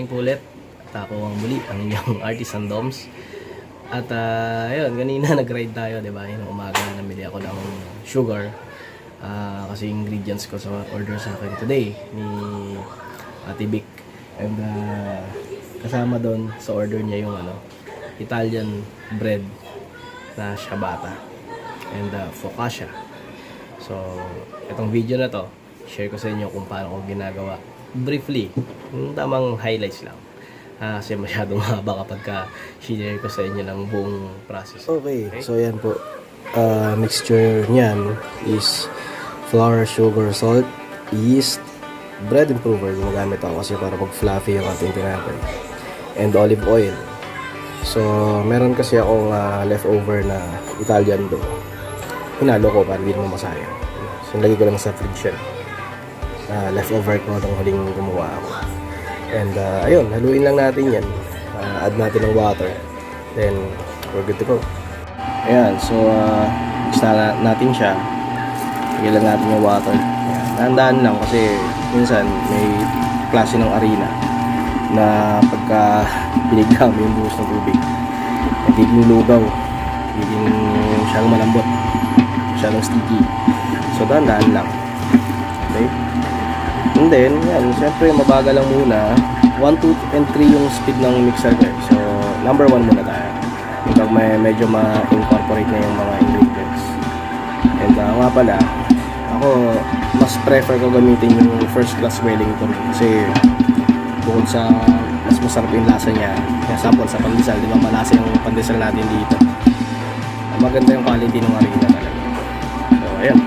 morning po ulit. At ako ang muli, ang inyong Artisan Doms. At ayun, kanina nag-ride tayo, diba? Yung umaga namili ako ng sugar. Kasi ingredients ko sa order sa akin today ni Ate Vic. And kasama doon sa order niya yung Italian bread na ciabatta and focaccia. So, itong video na to, share ko sa inyo kung paano ko ginagawa. Briefly, yung tamang highlights lang. Kasi masyadong mahaba kapag share ko sa inyo ng buong process. Okay, so yan po. Mixture niyan is flour, sugar, salt, yeast, bread improver. Gumagamit ako kasi para mag-fluffy yung ating tinapay. And olive oil. So, meron kasi akong leftover na Italian dough. Hinalo ko para hindi naman masayang. So, lagay ko lang sa fridge yan. Leftover ko nung huling gumawa ako. And ayun, haluin lang natin yan. Add natin ng water. Then, we're good to go. Ayan, so mix na natin siya. Lagyan lang natin yung water. Dahan-dahan lang kasi minsan may klase ng arena na pagka binigla mo yung buhos ng tubig, nagiging lugaw, nagiging siyang malambot, siyang sticky. So dahan-dahan lang. Okay? And then, yan, siyempre mabagal lang muna. 1, 2, and 3 yung speed ng mixer ko. So, number 1 muna tayo. Kapag medyo ma-incorporate na yung mga ingredients. And nga pala, ako, mas prefer ko gamitin yung first class Wellington. Kasi, bukod sa mas masarap yung lasa niya, kaya sample sa pandesal, di ba malasa yung pandesal natin dito. Maganda yung quality ng harina talaga. So, ayan.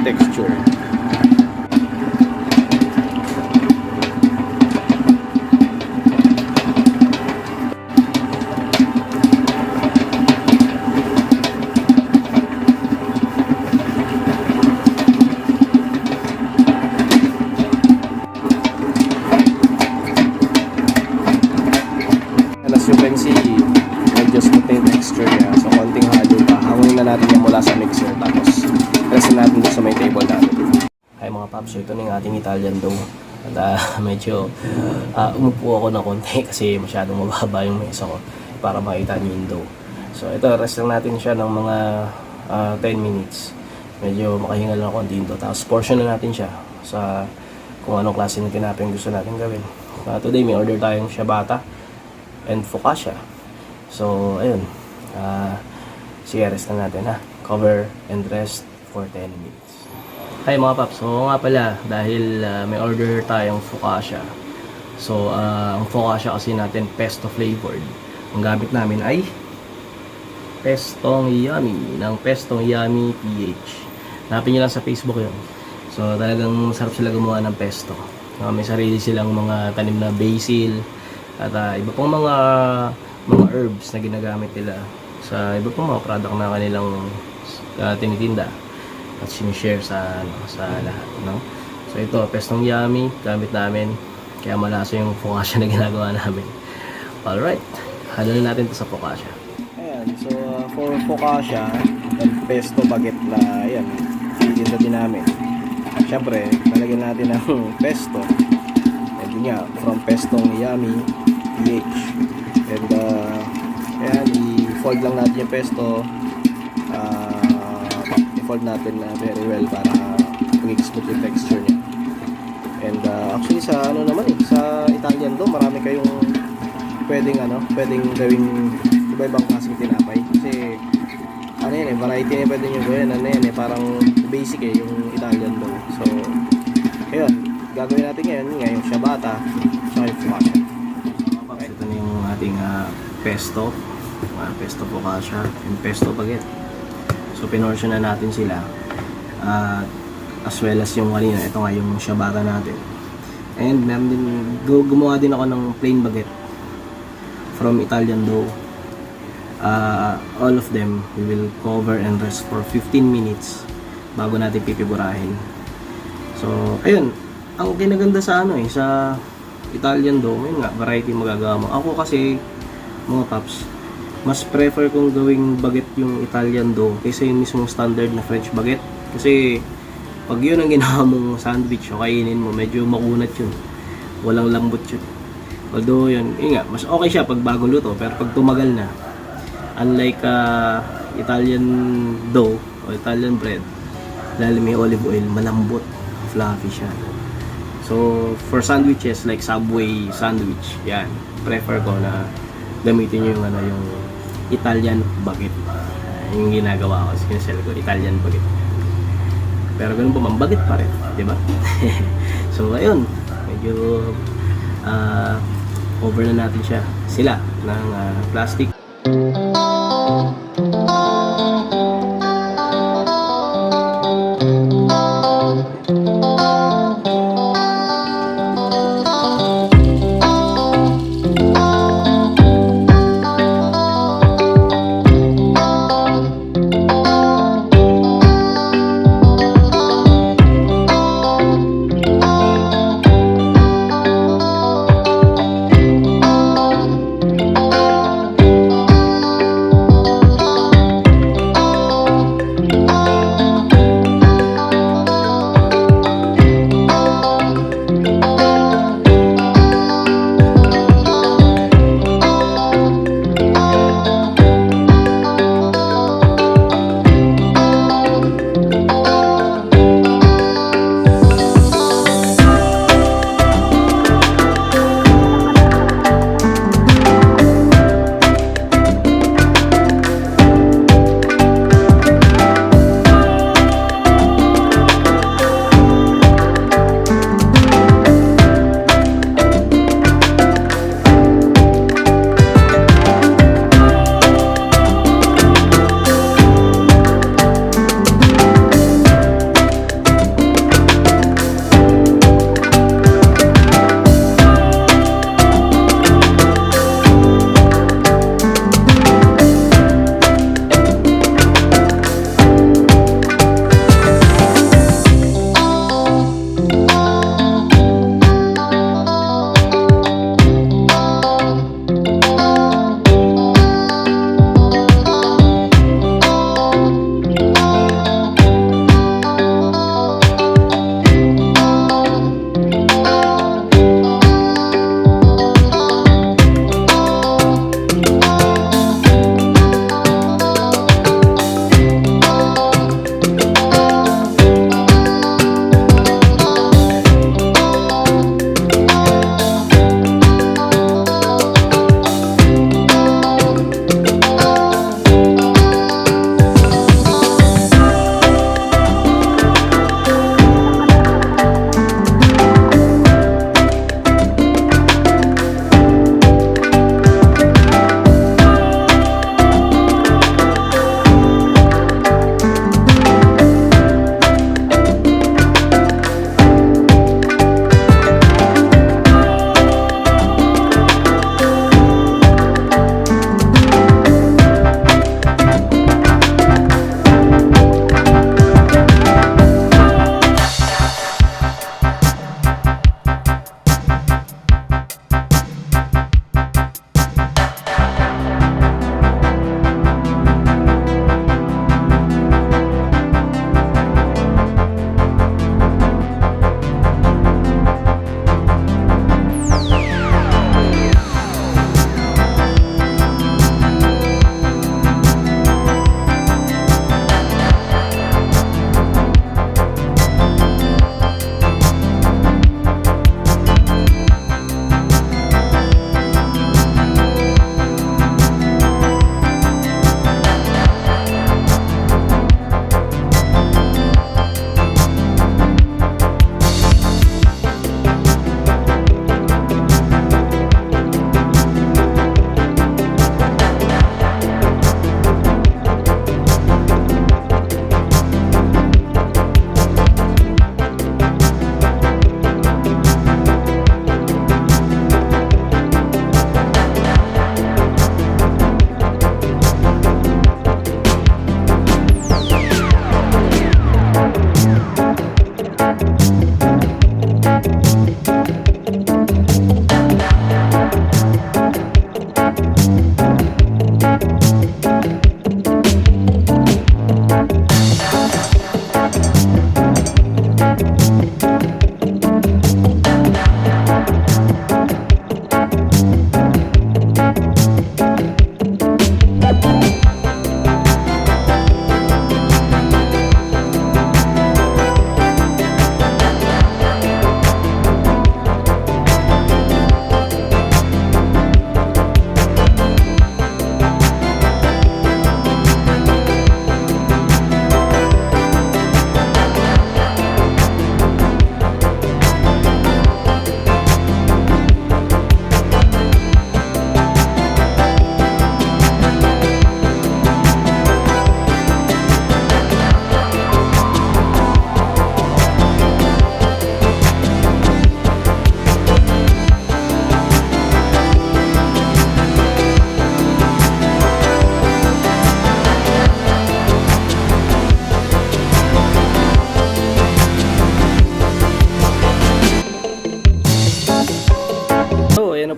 Texture. As you can see, medyo smooth yung texture niya. So, konting halo pa. Hangin na natin yung mula sa mixer. Tapos, press natin sa may table natin. Hi mga paps, ito na yung ating Italian dough. At medyo umupo ako ng konti kasi masyadong mababa yung mesa ko para makita niyo yung dough. So ito, rest lang natin siya ng mga 10 minutes. Medyo makahingal na konti ito. Tapos portion na natin siya sa kung anong klase ng tinapay yung gusto natin gawin. Today may order tayong ciabatta and focaccia. So ayun, sige, rest na natin ha. Cover and rest for 10 minutes. Hi mga paps, so nga pala dahil may order tayong focaccia. So ang focaccia kasi natin pesto flavored. Ang gamit namin ay Pestong Yummy ng Pestong Yummy PH. Hanapin nyo lang sa Facebook yun. So talagang masarap sila gumawa ng pesto. May sarili silang mga tanim na basil at iba pang mga herbs na ginagamit nila sa iba pang mga product na kanilang tinitinda at sinishare sa lahat, no? So ito, Pestong Yummy, gamit namin, kaya malasa yung focaccia na ginagawa namin. Alright, halo na natin ito sa focaccia. Ayan, so for focaccia and pesto baguette na yan, titinda din namin. Siyempre, lalagyan natin ng pesto. And yun nga, from Pestong Yummy PH. And ayan, i-fold lang natin yung pesto. I-fold natin very well para magiging smooth yung texture niya. And actually sa sa Italian dough, marami kayong pwedeng gawing iba-ibang klaseng tinapay. Kasi variety na pwede nyo gawin. Parang basic yung Italian dough. So, ayun, gagawin natin ngayon yung ciabatta sa yung focaccia. Okay. Ito na yung ating pesto focaccia and pesto baguette. So pinortion na natin sila as well as yung kanina, ito nga yung ciabatta natin. And meron din, gumawa din ako ng plain baguette from Italian dough. All of them we will cover and rest for 15 minutes bago natin pipigurahin. So ayun, ang kinaganda sa Italian dough, may nga, variety magagawa mo. Ako kasi, mga paps, mas prefer kong gawing baguette yung Italian dough kaysa yung mismong standard na French baguette. Kasi, pag yun ang ginawa mong sandwich o kainin mo, medyo makunat yun. Walang lambot yun. Although yun, yun nga, mas okay siya pag bagong luto, pero pag tumagal na, unlike Italian dough o Italian bread, lalo may olive oil, malambot, fluffy siya. So, for sandwiches like Subway sandwich, yan, prefer ko na gamitin yung yung Italian baguette. Yung ginagawa ko, sinasell ko, Italian baguette. Pero ganun pa man, baguette pa rin, di ba? So, ayun, medyo over na natin sila ng plastic.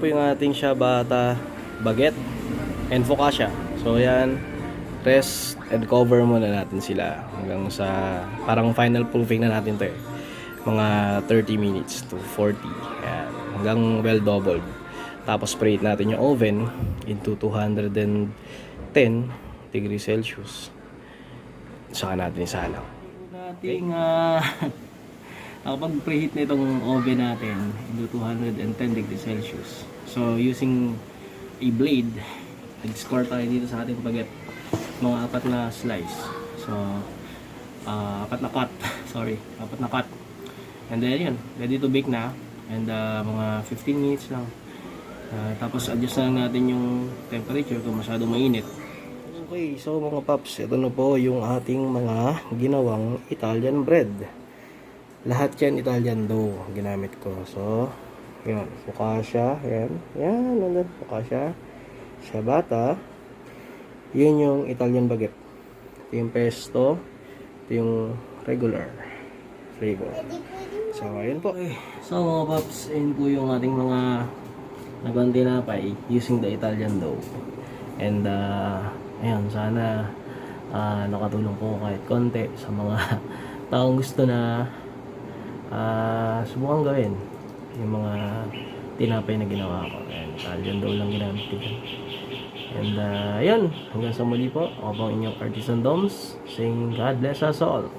po yung ating ciabatta, baguette, and focaccia. So yan, rest and cover muna natin sila hanggang sa parang final proofing na natin to eh. Mga 30 minutes to 40. Yan, hanggang well doubled. Tapos preheat natin yung oven into 210 degrees Celsius. Saka natin isalang. Nating nakapag-preheat na itong oven natin into 210 degrees Celsius. So using a blade, nag-score tayo dito sa ating baguette. Mga 4 na slice. So 4 na cut. Sorry, 4 na cut. And then yun, ready to bake na. And mga 15 minutes lang. Tapos adjust na lang natin yung temperature kung masyadong mainit. Okay, so mga paps, ito na po yung ating mga ginawang Italian bread. Lahat yan Italian dough ginamit ko. So, yan, focaccia, yan, nandun, focaccia, ciabatta, yun yung Italian baguette. Ito yung pesto, ito yung regular flavor. So, ayun po. Okay. So mga paps, ayun po yung ating mga nagawang tinapay using the Italian dough. And ayun, sana nakatulong po kahit konti sa mga taong gusto na subukan gawin yung mga tinapay na ginawa ko. And Italian dough lang ginamit ko. And ayun, hanggang sa muli po, ako po ang inyong Artisan Doms saying God bless us all.